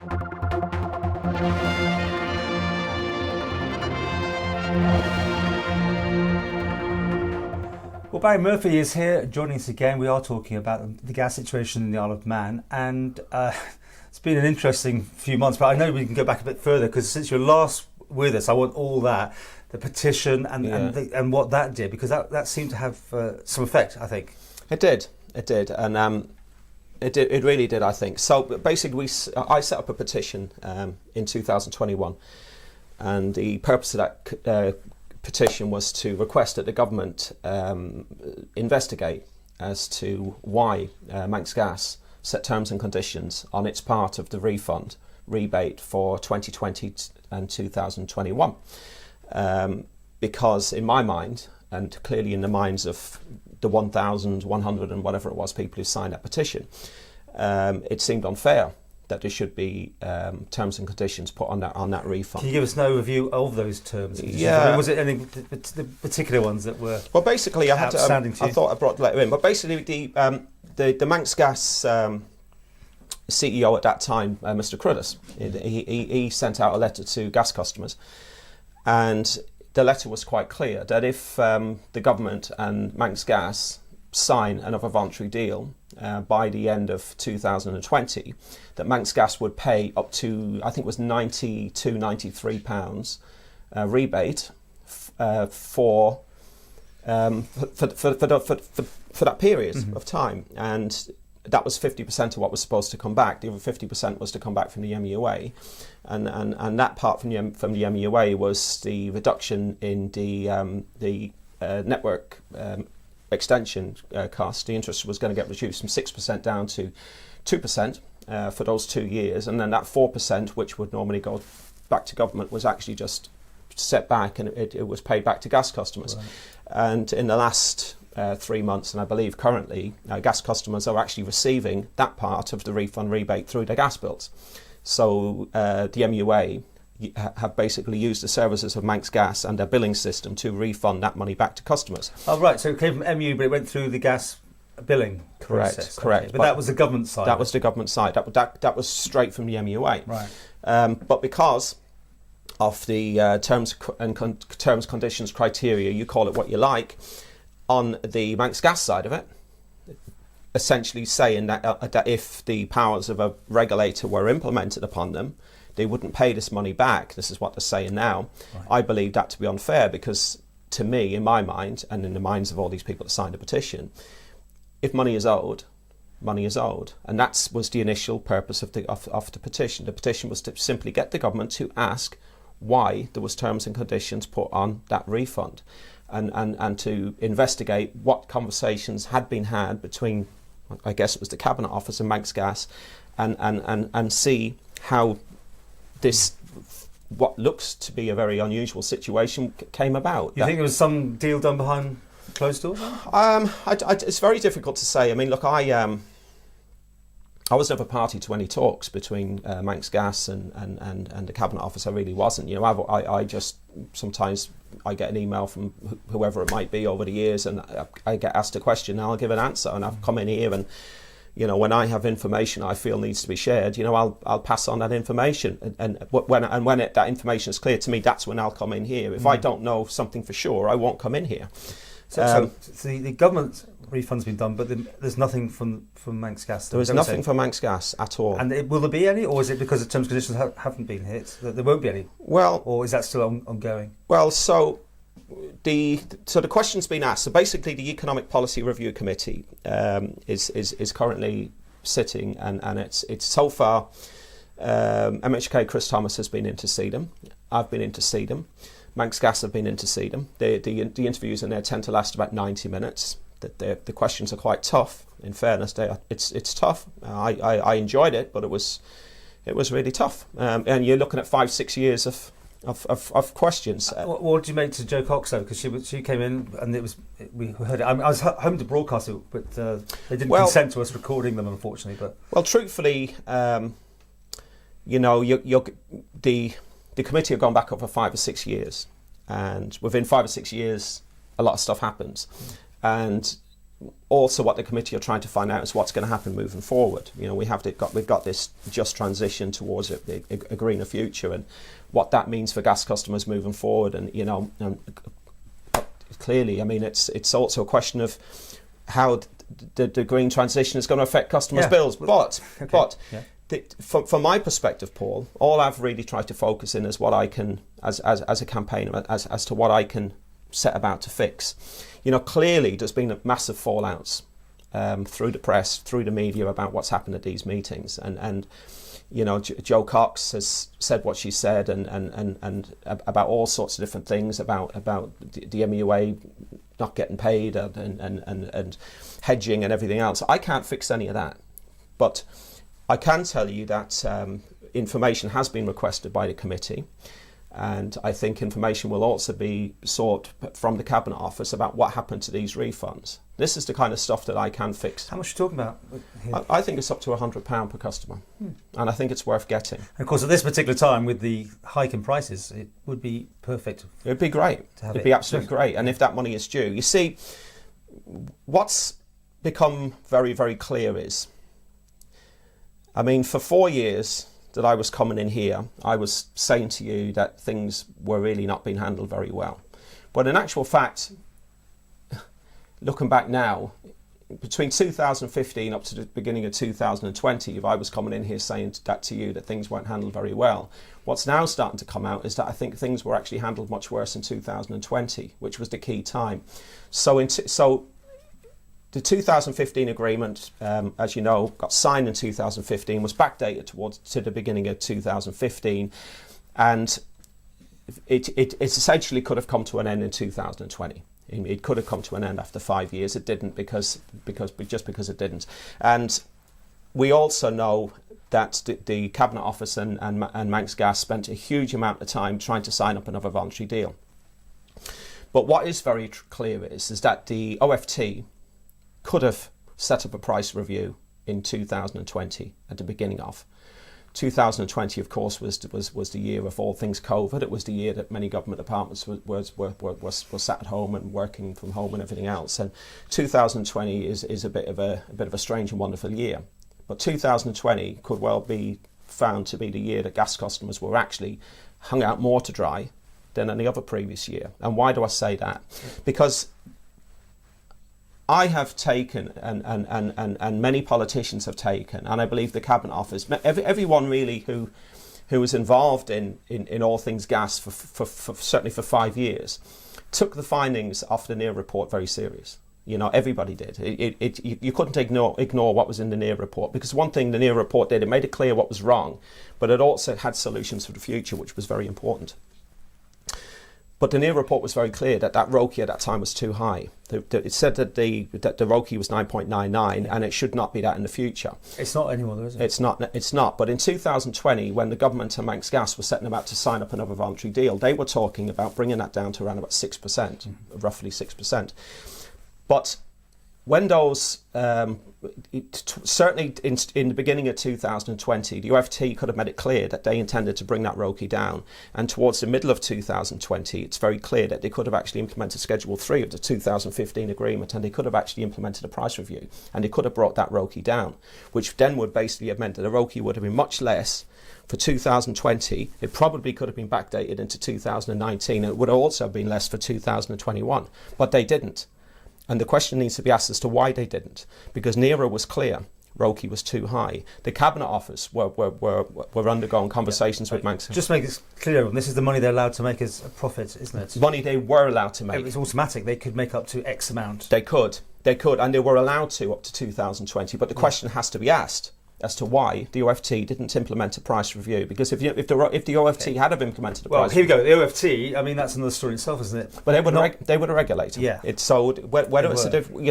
Well, Barry Murphy is here joining us again. We are talking about the gas situation in the Isle of Man, and it's been an interesting few months, but I know we can go back a bit further, because since you're last with us, I want all that, the petition and what that did, because that seemed to have some effect, I think. It did, and it really did, I think. So basically, I set up a petition in 2021, and the purpose of that petition was to request that the government investigate as to why Manx Gas set terms and conditions on its part of the refund rebate for 2020 and 2021. Because in my mind, and clearly in the minds of the 1,100 and whatever it was people who signed that petition, it seemed unfair that there should be terms and conditions put on that refund. Can you give us an overview of those terms? Yeah. Was it any the particular ones that were well? Basically, I thought I brought the letter in, but basically the Manx Gas CEO at that time, Mr. Cruddas, he sent out a letter to gas customers, and the letter was quite clear that if the government and Manx Gas sign another voluntary deal by the end of 2020, that Manx Gas would pay up to, I think it was £92-93 rebate for that period of time, and that was 50% of what was supposed to come back. The other 50% was to come back from the MUA, and that part from the MUA was the reduction in the network extension cost. The interest was going to get reduced from 6% down to 2% for those 2 years, and then that 4%, which would normally go back to government, was actually just set back, and it was paid back to gas customers. Right. And in the last 3 months, and I believe currently, gas customers are actually receiving that part of the refund rebate through their gas bills. So the MUA have basically used the services of Manx Gas and their billing system to refund that money back to customers. Oh, right. So it came from MU, but it went through the gas billing process. Correct. Okay. But that was the government side. That was the government side. That was straight from the MUA. Right. But because of the terms conditions criteria, you call it what you like, on the Manx Gas side of it, essentially saying that if the powers of a regulator were implemented upon them, they wouldn't pay this money back. This is what they're saying now. Right. I believe that to be unfair, because to me, in my mind, and in the minds of all these people that signed the petition, if money is owed, money is owed. And that was the initial purpose of the petition. The petition was to simply get the government to ask why there was terms and conditions put on that refund, and to investigate what conversations had been had between, I guess it was the Cabinet Office and Manx Gas, and see how this, what looks to be a very unusual situation, came about. You think there was some deal done behind closed doors? It's very difficult to say. I mean, look, I was never party to any talks between Manx Gas and the Cabinet Office. I really wasn't. You know, I just sometimes I get an email from whoever it might be over the years, and I get asked a question, and I'll give an answer, and I've come in here and, you know, when I have information I feel needs to be shared, you know, I'll pass on that information, and when that information is clear to me, that's when I'll come in here. If I don't know something for sure, I won't come in here. So the government refund's been done, but there's nothing from Manx Gas. There is nothing from Manx Gas at all. And will there be any, or is it because the terms and conditions haven't been hit that there won't be any? Well, or is that still ongoing? Well, so the question's been asked. So basically, the Economic Policy Review Committee is currently sitting, and it's so far MHK Chris Thomas has been in to see them. I've been in to see them. Manx Gas have been in to see them. The interviews in there tend to last about 90 minutes. The questions are quite tough. In fairness, it's tough. I enjoyed it, but it was really tough. And you're looking at 5-6 years of questions. What did you make to Jo Cox though? Because she came in and we heard it. I was home to broadcast it, but they didn't consent to us recording them, unfortunately. But well, truthfully, you know, the committee have gone back over 5 or 6 years, and within 5 or 6 years, a lot of stuff happens. And also what the committee are trying to find out is what's going to happen moving forward. You know, we've got this just transition towards a greener future, and what that means for gas customers moving forward. And you know, clearly, I mean, it's also a question of how the green transition is going to affect customers' bills. But from my perspective, Paul, all I've really tried to focus in is what I can, as a campaigner, as to what I can set about to fix. You know, clearly there's been massive fallouts through the press, through the media about what's happened at these meetings, and you know, Jo Cox has said what she said, and about all sorts of different things about the MUA not getting paid and hedging and everything else. I can't fix any of that, but I can tell you that information has been requested by the committee. And I think information will also be sought from the Cabinet Office about what happened to these refunds. This is the kind of stuff that I can fix. How much are you talking about here? I think it's up to £100 per customer. And I think it's worth getting. And of course, at this particular time, with the hike in prices, it would be perfect. It'd be great. It'd be absolutely great. And if that money is due. You see, what's become very, very clear is, I mean, for 4 years that I was coming in here, I was saying to you that things were really not being handled very well. But in actual fact, looking back now, between 2015 up to the beginning of 2020, if I was coming in here saying that to you, that things weren't handled very well, what's now starting to come out is that I think things were actually handled much worse in 2020, which was the key time. So the 2015 agreement, as you know, got signed in 2015, was backdated to the beginning of 2015, and it essentially could have come to an end in 2020. It could have come to an end after 5 years. It didn't because it didn't. And we also know that the Cabinet Office and Manx Gas spent a huge amount of time trying to sign up another voluntary deal. But what is very clear is that the OFT could have set up a price review in 2020 at the beginning of. 2020, of course, was the year of all things COVID. It was the year that many government departments were sat at home and working from home and everything else. And 2020 is a bit of a strange and wonderful year. But 2020 could well be found to be the year that gas customers were actually hung out more to dry than any other previous year. And why do I say that? Because I have taken, and many politicians have taken, and I believe the Cabinet Office, everyone really who was involved in all things gas for certainly for 5 years, took the findings of the NEAR report very serious. You know, everybody did. You couldn't ignore what was in the NEAR report, because one thing the NEAR report did, it made it clear what was wrong, but it also had solutions for the future, which was very important. But the NEAR report was very clear that ROCE at that time was too high. It said that the ROCE was 9.99, and it should not be that in the future. It's not anymore, though, is it? It's not. But in 2020, when the government and Manx Gas were setting about to sign up another voluntary deal, they were talking about bringing that down to around about 6%, roughly 6%. But when those, certainly in the beginning of 2020, the OFT could have made it clear that they intended to bring that ROCE down. And towards the middle of 2020, it's very clear that they could have actually implemented Schedule 3 of the 2015 agreement, and they could have actually implemented a price review, and they could have brought that ROCE down, which then would basically have meant that the ROCE would have been much less for 2020. It probably could have been backdated into 2019, and it would have also been less for 2021, but they didn't. And the question needs to be asked as to why they didn't. Because NERA was clear, ROCE was too high. The Cabinet Office were undergoing conversations with Manx. Just make it clear, this is the money they're allowed to make as a profit, isn't it? Money they were allowed to make. It's automatic. They could make up to X amount. They could, and they were allowed to up to 2020. But the question has to be asked as to why the OFT didn't implement a price review. Because if the OFT had have implemented a price review... Well, here we go. The OFT, I mean, that's another story itself, isn't it? But they were the regulator. Yeah. It's so whether it's me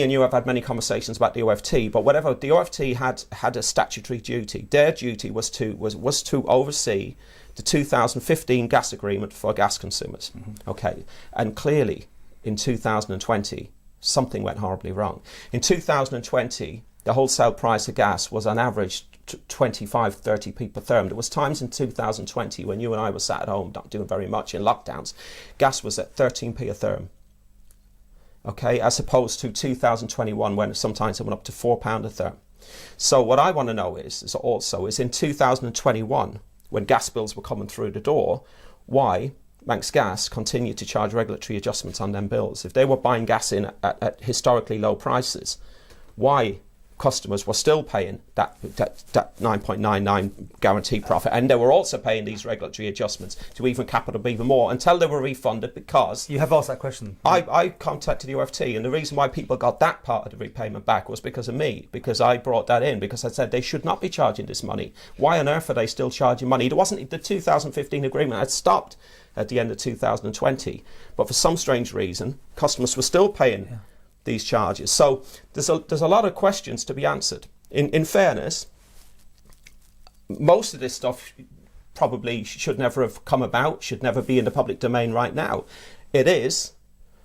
and you have had many conversations about the OFT, but whatever, the OFT had a statutory duty. Their duty was to oversee the 2015 gas agreement for gas consumers. Okay. And clearly in 2020 something went horribly wrong. In 2020 the wholesale price of gas was on average 25-30p per therm. There was times in 2020 when you and I were sat at home not doing very much in lockdowns. Gas was at 13p a therm. okay, as opposed to 2021 when sometimes it went up to £4 a therm. So what I want to know is in 2021, when gas bills were coming through the door, why Manx Gas continued to charge regulatory adjustments on them bills. If they were buying gas in at historically low prices, why customers were still paying that 9.99 guaranteed profit, and they were also paying these regulatory adjustments to even cap it up even more until they were refunded. Because you have asked that question. I contacted the UFT, and the reason why people got that part of the repayment back was because of me, because I brought that in, because I said they should not be charging this money. Why on earth are they still charging money? There wasn't the 2015 agreement had stopped at the end of 2020, but for some strange reason customers were still paying these charges. So there's a lot of questions to be answered. In fairness, most of this stuff probably should never have come about, should never be in the public domain right now. It is,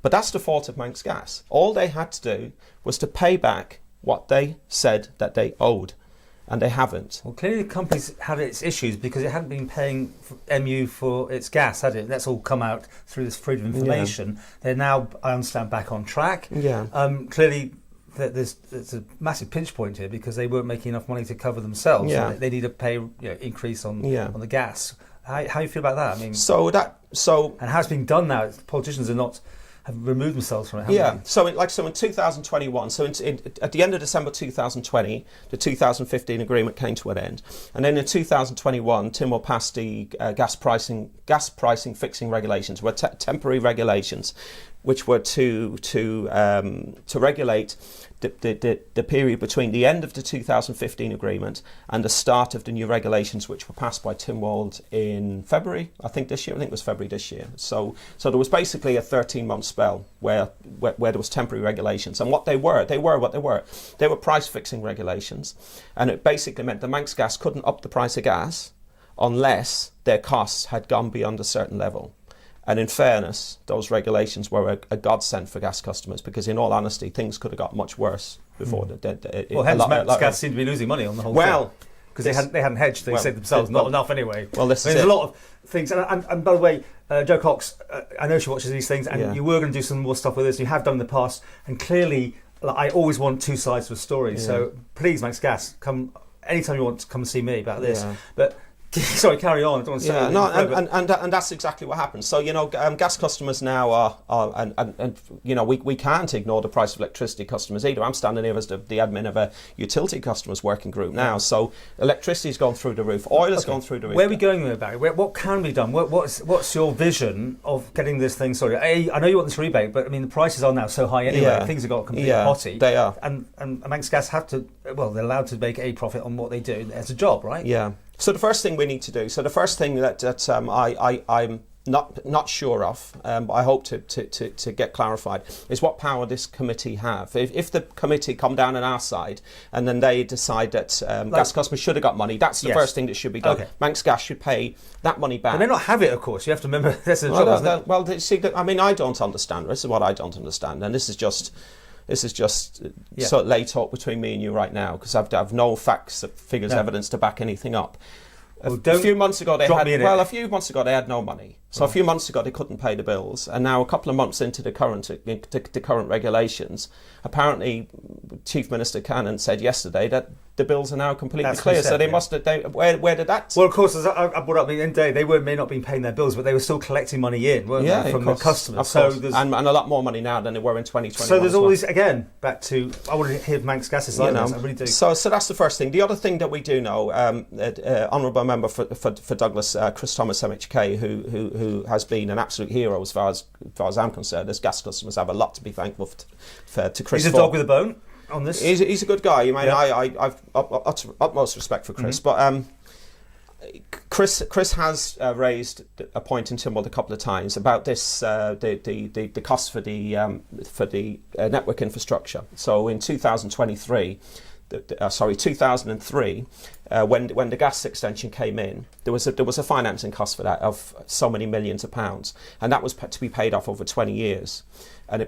but that's the fault of Manx Gas. All they had to do was to pay back what they said that they owed, and they haven't. Well, clearly the company's had its issues because it hadn't been paying MU for its gas, had it? That's all come out through this freedom of information. Yeah. They're now, I understand, back on track. Yeah. Clearly, there's a massive pinch point here because they weren't making enough money to cover themselves. Yeah. So they need to pay increase on the gas. How do you feel about that? I mean, and how it's being done now? Politicians have removed themselves from it, haven't they? So in 2021, at the end of December 2020, the 2015 agreement came to an end, and then in 2021, Tynwald passed the gas pricing fixing regulations, were temporary regulations, which were to regulate the period between the end of the 2015 agreement and the start of the new regulations, which were passed by Tynwald in February, I think it was February this year. So there was basically a 13-month spell where there was temporary regulations, and what they were price fixing regulations, and it basically meant the Manx Gas couldn't up the price of gas unless their costs had gone beyond a certain level. And in fairness, those regulations were a godsend for gas customers, because in all honesty, things could have got much worse before. Manx Gas seemed to be losing money on the whole thing. Because they hadn't hedged. They said themselves not enough anyway. Well, there's a lot of things. And by the way, Jo Cox, I know she watches these things, and you were going to do some more stuff with this. You have done in the past, and clearly, I always want two sides to a story. Yeah. So please, Manx Gas, come anytime you want to come and see me about this. Yeah. But sorry, carry on. I don't want to say and that's exactly what happens. So gas customers now are we can't ignore the price of electricity customers either. I'm standing here as the admin of a utility customers working group now. So electricity's gone through the roof, oil has gone through the roof. Where are we going with it, Barry? What can be done? What's your vision of getting this thing? Sorry, I know you want this rebate, but I mean the prices are now so high anyway. Yeah. Things have got completely hotty. They are, and Manx Gas have to. Well, they're allowed to make a profit on what they do. It's a job, right? Yeah. So the first thing we need to do, the first thing that I'm not sure of, but I hope to get clarified, is what power this committee have. If the committee come down on our side and then they decide that gas customers should have got money, that's the first thing that should be done. Okay. Manx Gas should pay that money back. But they not have it, of course. You have to remember that's a job, isn't it? Well, see, I mean, I don't understand. This is what I don't understand, and this is just sort of lay talk between me and you right now, because I've no facts, figures, evidence to back anything up. A few months ago they had no money. So a few months ago they couldn't pay the bills, and now a couple of months into the current regulations, apparently Chief Minister Cannon said yesterday that the bills are now completely clear. So they must have. Where did that? Well, of course, as I brought up the end day, they may not been paying their bills, but they were still collecting money in, weren't they, from the customers? So and a lot more money now than they were in 2021. So there's all these again back to. I want to hear Manx Gas's side. I really do. So that's the first thing. The other thing that we do know, Honourable Member for Douglas, Chris Thomas MHK, who has been an absolute hero as far as I'm concerned. As gas customers have a lot to be thankful to Chris. He's a dog with a bone on this. He's a good guy. I mean, I've utmost respect for Chris, but Chris has raised a point in Tynwald a couple of times about this the cost for the network infrastructure. So in 2003. 2003, when the gas extension came in, there was a financing cost for that of so many millions of pounds, and that was to be paid off over 20 years.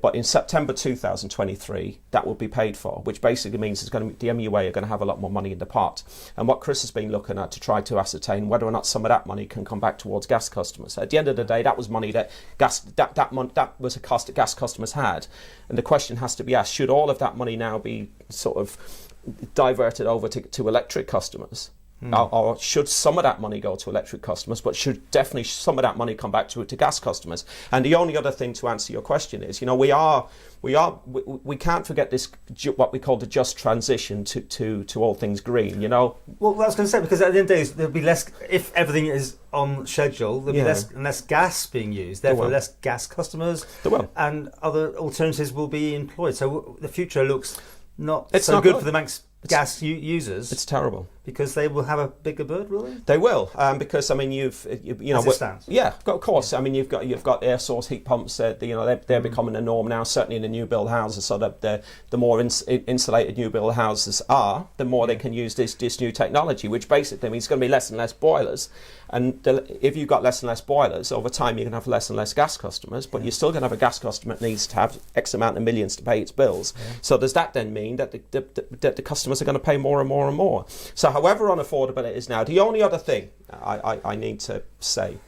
But in September 2023, that will be paid for, which basically means the MUA are going to have a lot more money in the pot. And what Chris has been looking at to try to ascertain whether or not some of that money can come back towards gas customers. At the end of the day, that was money that that was a cost that gas customers had. And the question has to be asked, should all of that money now be sort of diverted over to electric customers? Or should some of that money go to electric customers, but should definitely some of that money come back to gas customers? And the only other thing to answer your question is, we can't forget this, what we call the just transition to all things green, Well, I was going to say, because at the end of the day, there'll be less, if everything is on schedule, there'll be less gas being used, therefore less gas customers. There will. And other alternatives will be employed. So the future looks not it's so not good for the Manx gas users. It's terrible. Because they will have a bigger bird, will they? They will, because I mean, as it stands. Yeah, of course. I mean, you've got air source heat pumps. They're becoming a norm now. Certainly in the new build houses, so that the more insulated new build houses are, the more they can use this new technology, which basically means it's going to be less and less boilers. And if you've got less and less boilers, over time you're going to have less and less gas customers, but you're still going to have a gas customer that needs to have X amount of millions to pay its bills. Yeah. So does that then mean that the customers are going to pay more and more and more? So however unaffordable it is now, the only other thing I need to say,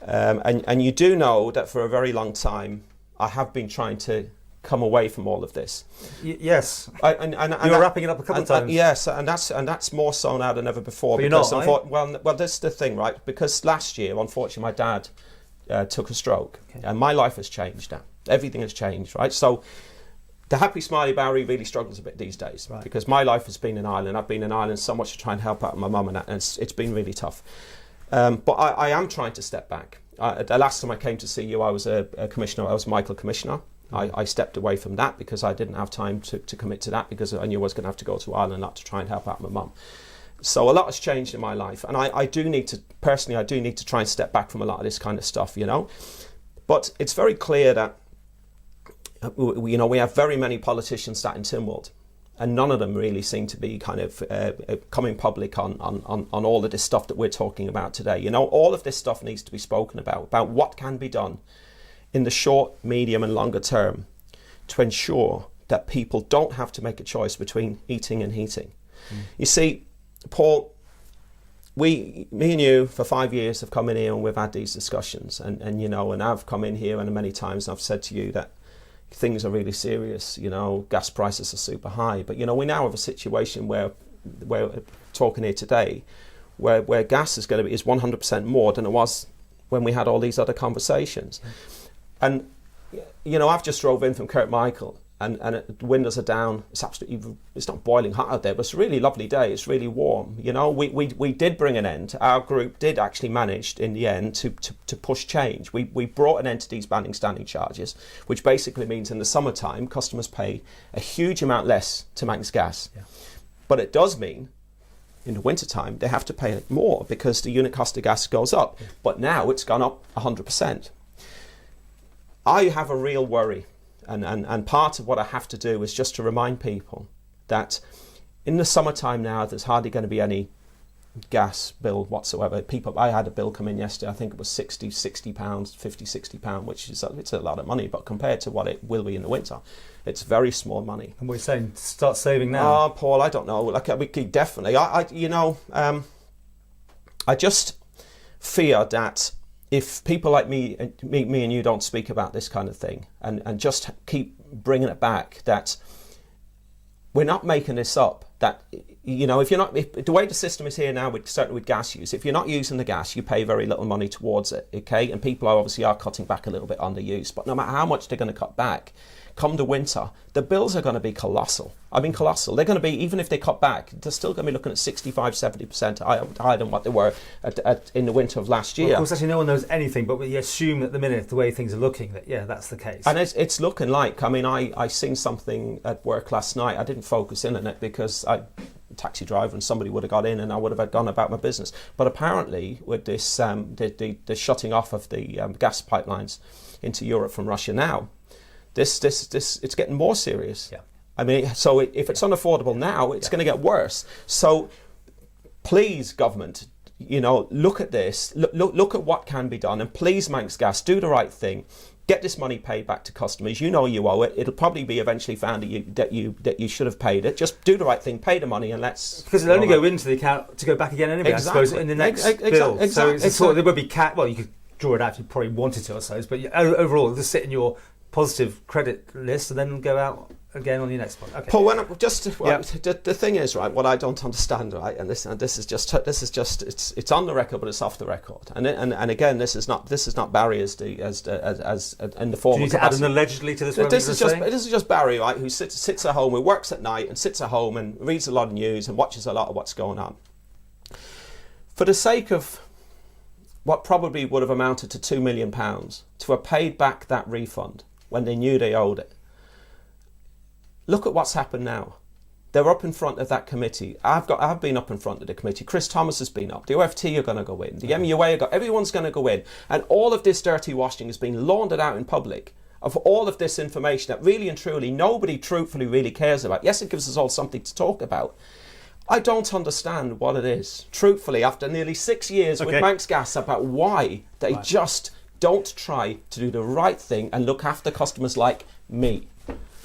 and you do know that for a very long time I have been trying to come away from all of this. Yes, and you were wrapping it up a couple of times. Yes, and that's more so now than ever before. But because you're not, well, this is the thing, right? Because last year, unfortunately, my dad took a stroke, and my life has changed now. Everything has changed, right? So the happy smiley Barry really struggles a bit these days, right? Because my life has been in Ireland. I've been in Ireland so much to try and help out my mum, and it's been really tough. But I am trying to step back. The last time I came to see you, I was a commissioner. I was Michael Commissioner. I stepped away from that because I didn't have time to commit to that, because I knew I was going to have to go to Ireland a lot to try and help out my mum. So a lot has changed in my life, and I do need to try and step back from a lot of this kind of stuff, But it's very clear that we have very many politicians sat in Tynwald, and none of them really seem to be kind of coming public on all of this stuff that we're talking about today. All of this stuff needs to be spoken about what can be done in the short, medium and longer term to ensure that people don't have to make a choice between eating and heating. You see, Paul, me and you for 5 years have come in here and we've had these discussions, and I've come in here and many times I've said to you that things are really serious, gas prices are super high, but we now have a situation where we're talking here today where gas is 100% more than it was when we had all these other conversations. And I've just drove in from Kirkmichael, and the windows are down. It's not boiling hot out there, but it's a really lovely day. It's really warm. We did bring an end. Our group did actually manage in the end to push change. We brought an end to these banning standing charges, which basically means in the summertime customers pay a huge amount less to Manx Gas. Yeah. But it does mean in the wintertime they have to pay more because the unit cost of gas goes up. Yeah. But now it's gone up 100%. I have a real worry, and part of what I have to do is just to remind people that in the summertime now there's hardly going to be any gas bill whatsoever. I had a bill come in yesterday, I think it was £60 £60, which is it's a lot of money, but compared to what it will be in the winter, it's very small money. And we're saying start saving now. Oh, Paul, I don't know. We could definitely. I just fear that if people like me and you don't speak about this kind of thing and just keep bringing it back, that we're not making this up, that if the way the system is here now, certainly with gas use, if you're not using the gas, you pay very little money towards it, okay? And people are cutting back a little bit on the use, but no matter how much they're going to cut back, come the winter, the bills are going to be colossal. I mean, colossal. They're going to be, even if they cut back, they're still going to be looking at 65-70% higher than what they were in the winter of last year. Well, of course, actually, no one knows anything, but we assume at the minute, the way things are looking, that that's the case. And it's looking like, I seen something at work last night. I didn't focus in on it because taxi driver and somebody would have got in and I would have gone about my business. But apparently, with this the shutting off of the gas pipelines into Europe from Russia now, this it's getting more serious. Yeah. I mean, so if it's unaffordable now, it's going to get worse. So please, government, look at this, look at what can be done, and please, Manx Gas, do the right thing. get this money paid back to customers. You know you owe it. It'll probably be eventually found that you should have paid it. Just do the right thing, pay the money, and let's... Because it'll only go into the account to go back again anyway, Exactly. I suppose, in the next bill. Exactly. So it's sort of, there would be well, you could draw it out if you probably wanted to, I suppose, but overall, it'll just sit in your positive credit list and then go out again on your next one. Okay. Paul, the thing is, right, what I don't understand, right, and this is just it's on the record, but it's off the record, and again, this is not Barry as in the form. Do you need to add an allegedly to this? This is just Barry, right, who sits at home, who works at night and sits at home and reads a lot of news and watches a lot of what's going on. For the sake of what probably would have amounted to £2 million, to have paid back that refund when they knew they owed it. Look at what's happened now. They're up in front of that committee. I've been up in front of the committee. Chris Thomas has been up. The OFT are going to go in. The MUA everyone's going to go in. And all of this dirty washing has been laundered out in public of all of this information that really and truly nobody truthfully really cares about. Yes, it gives us all something to talk about. I don't understand what it is, truthfully, after nearly 6 years with Manx Gas, about why they just don't try to do the right thing and look after customers like me.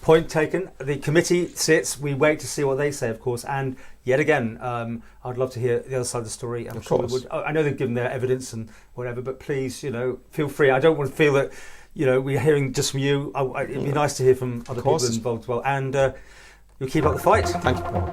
Point taken. The committee sits. We wait to see what they say, of course. And yet again, I'd love to hear the other side of the story. I'm sure we would. I know they've given their evidence and whatever, but please, feel free. I don't want to feel that, we're hearing just from you. It'd be nice to hear from other people involved as well. And you'll keep up the fight. Thank you, Paul.